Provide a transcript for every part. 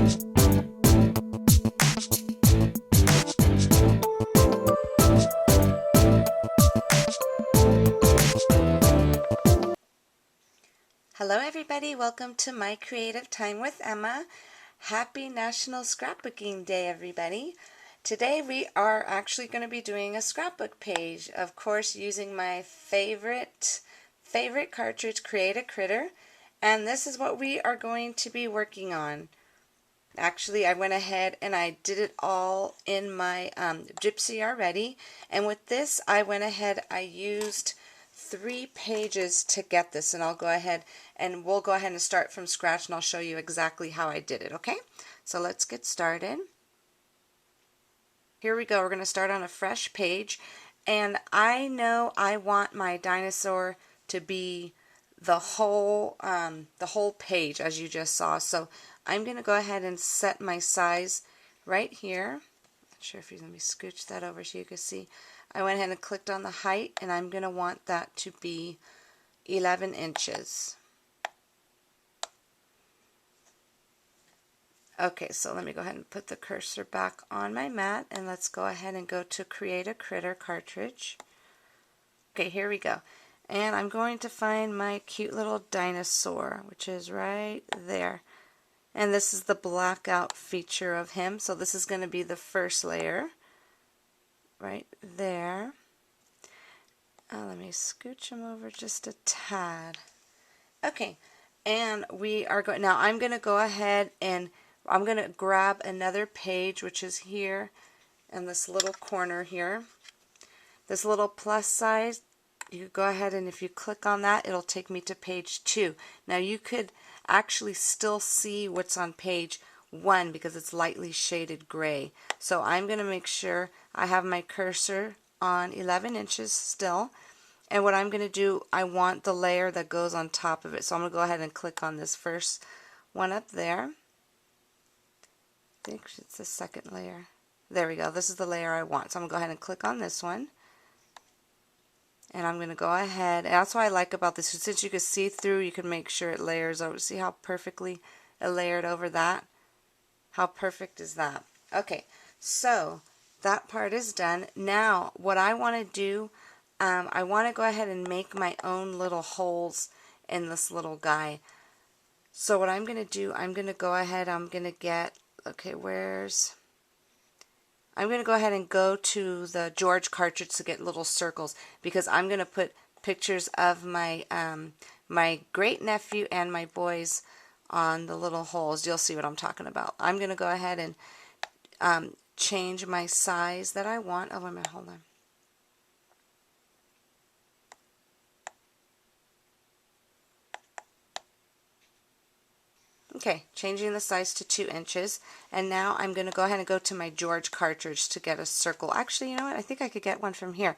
Hello everybody, welcome to My Creative Time with Emma. Happy National Scrapbooking Day everybody. Today we are actually going to be doing a scrapbook page, of course using my favorite cartridge, Create a Critter, and this is what we are going to be working on. Actually, I went ahead and I did it all in my Gypsy already, and with this I went ahead, I used 3 pages to get this, and I'll go ahead and we'll go ahead and start from scratch and I'll show you exactly how I did it, okay? So let's get started. Here we go, we're going to start on a fresh page, and I know I want my dinosaur to be the whole page as you just saw, so I'm going to go ahead and set my size right here. Not sure if you let me scooch that over so you can see. I went ahead and clicked on the height, and I'm going to want that to be 11 inches. Okay, so let me go ahead and put the cursor back on my mat, and let's go ahead and go to Create a Critter cartridge. Okay, here we go. And I'm going to find my cute little dinosaur, which is right there. And this is the blackout feature of him, so this is going to be the first layer right there. Let me scooch him over just a tad. Okay, and we are going, now I'm going to go ahead and I'm going to grab another page, which is here in this little corner here. This little plus size, you go ahead and if you click on that, it'll take me to page 2. Now you could actually still see what's on page 1 because it's lightly shaded gray. So I'm going to make sure I have my cursor on 11 inches still. And what I'm going to do, I want the layer that goes on top of it. So I'm going to go ahead and click on this first one up there. I think it's the second layer. There we go. This is the layer I want. So I'm going to go ahead and click on this one. And I'm going to go ahead, and that's what I like about this, since you can see through, you can make sure it layers over. See how perfectly it layered over that? How perfect is that? Okay, so that part is done. Now, what I want to do, I want to go ahead and make my own little holes in this little guy. So what I'm going to do, I'm going to go ahead, I'm going to get, okay, I'm going to go ahead and go to the George cartridge to get little circles, because I'm going to put pictures of my my great nephew and my boys on the little holes. You'll see what I'm talking about. I'm going to go ahead and change my size that I want. Oh, wait a minute, hold on. Okay, changing the size to 2 inches, and now I'm going to go ahead and go to my George cartridge to get a circle. Actually, you know what? I think I could get one from here.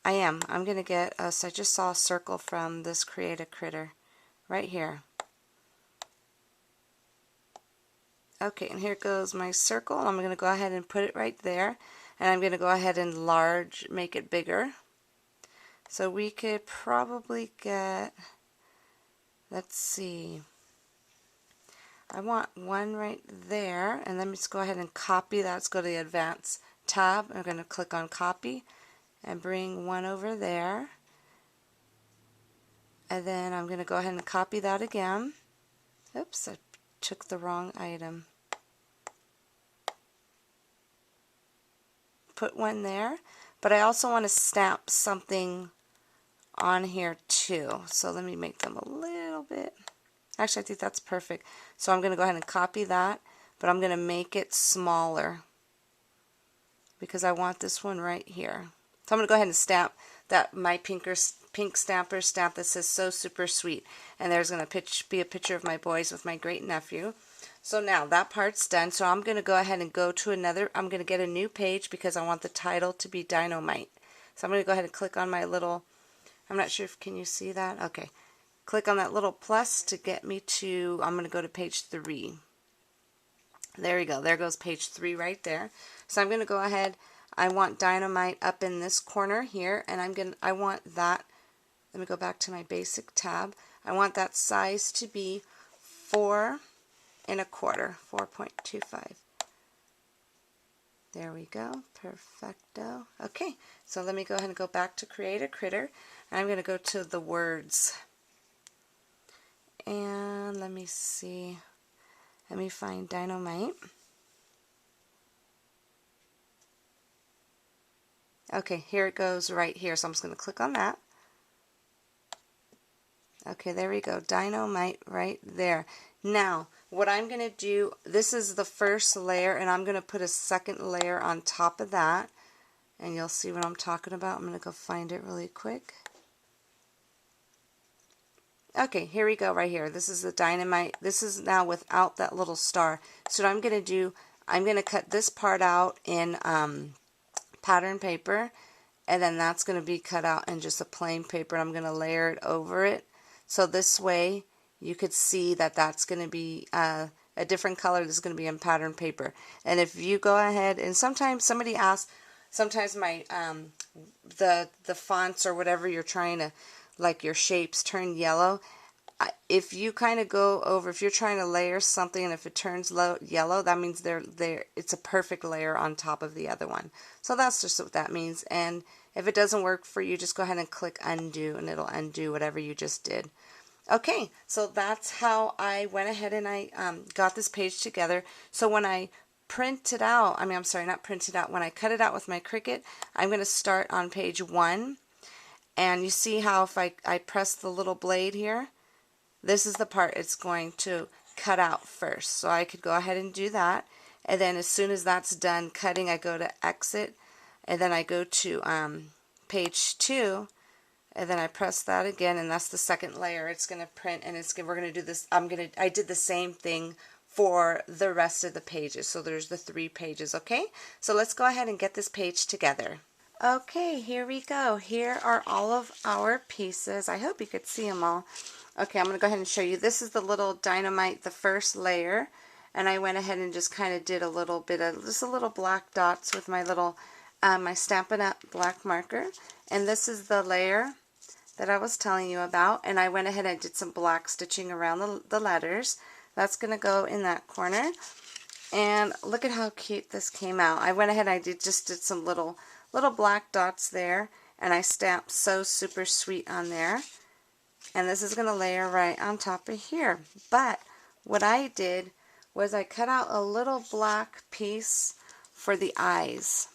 I'm going to get, so I just saw a circle from this Create a Critter right here. Okay, and here goes my circle. I'm going to go ahead and put it right there, and I'm going to go ahead and make it bigger. So we could probably get, let's see, I want one right there, and let me just go ahead and copy that. Let's go to the Advanced tab. I'm going to click on Copy and bring one over there. And then I'm going to go ahead and copy that again. Oops, I took the wrong item. Put one there, but I also want to stamp something on here too. So let me make them a little bit. Actually, I think that's perfect. So I'm going to go ahead and copy that, but I'm going to make it smaller because I want this one right here. So I'm going to go ahead and stamp that my pink stamper stamp that says "So Super Sweet," and there's going to be a picture of my boys with my great nephew. So now that part's done. So I'm going to go ahead and go to another. I'm going to get a new page because I want the title to be Dino-Mite. So I'm going to go ahead and click on my little. I'm not sure if can you see that. Okay. Click on that little plus to get me to, I'm going to go to page 3. There we go. There goes page 3 right there. So I'm going to go ahead. I want Dino-Mite up in this corner here, and I want that, let me go back to my basic tab. I want that size to be 4 1.25. 4.25. There we go. Perfecto. Okay, so let me go ahead and go back to create a critter. And I'm going to go to the words. And let me see. Let me find Dynamite. Okay, here it goes right here. So I'm just going to click on that. Okay, there we go. Dynamite right there. Now, what I'm going to do, this is the first layer, and I'm going to put a second layer on top of that. And you'll see what I'm talking about. I'm going to go find it really quick. Okay, here we go right here. This is the Dynamite. This is now without that little star. So what I'm going to do, I'm going to cut this part out in pattern paper, and then that's going to be cut out in just a plain paper. And I'm going to layer it over it. So this way you could see that that's going to be a different color that's going to be in pattern paper. And if you go ahead, and sometimes somebody asks, sometimes my the fonts or whatever you're trying to, like your shapes, turn yellow. If you kind of go over, if you're trying to layer something and if it turns yellow, that means it's a perfect layer on top of the other one. So that's just what that means. And if it doesn't work for you, just go ahead and click undo, and it'll undo whatever you just did. Okay, so that's how I went ahead and I got this page together. So when I print it out, I'm sorry, not print it out, when I cut it out with my Cricut, I'm going to start on page 1. And you see how if I press the little blade here, this is the part it's going to cut out first. So I could go ahead and do that. And then as soon as that's done cutting, I go to exit. And then I go to page 2. And then I press that again. And that's the second layer. It's going to print. And we're going to do this. I did the same thing for the rest of the pages. So there's the 3 pages. Okay. So let's go ahead and get this page together. Okay, here we go. Here are all of our pieces. I hope you could see them all. Okay, I'm going to go ahead and show you. This is the little Dynamite, the first layer. And I went ahead and just kind of did a little bit of, just a little black dots with my little, my Stampin' Up! Black marker. And this is the layer that I was telling you about. And I went ahead and did some black stitching around the letters. That's going to go in that corner. And look at how cute this came out. I went ahead and I just did some little black dots there, and I stamped So Super Sweet on there, and this is going to layer right on top of here. But what I did was I cut out a little black piece for the eyes,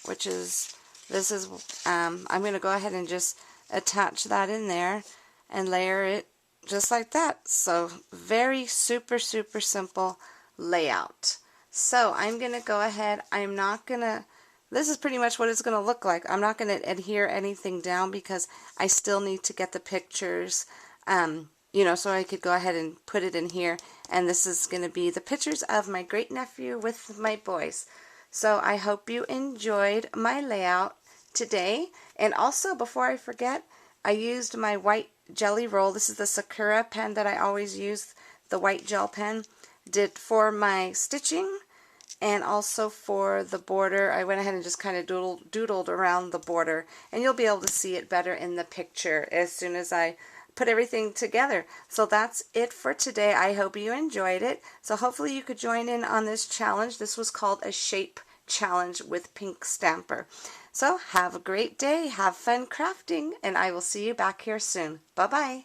which is, this is, I'm going to go ahead and just attach that in there and layer it just like that. So very super simple layout. So I'm going to go ahead, I'm not going to, this is pretty much what it's going to look like. I'm not going to adhere anything down because I still need to get the pictures, you know, so I could go ahead and put it in here. And this is going to be the pictures of my great nephew with my boys. So I hope you enjoyed my layout today. And also, before I forget, I used my white jelly roll. This is the Sakura pen that I always use, the white gel pen. Did for my stitching. And also for the border, I went ahead and just kind of doodled around the border. And you'll be able to see it better in the picture as soon as I put everything together. So that's it for today. I hope you enjoyed it. So hopefully you could join in on this challenge. This was called a shape challenge with Pink Stamper. So have a great day. Have fun crafting. And I will see you back here soon. Bye-bye.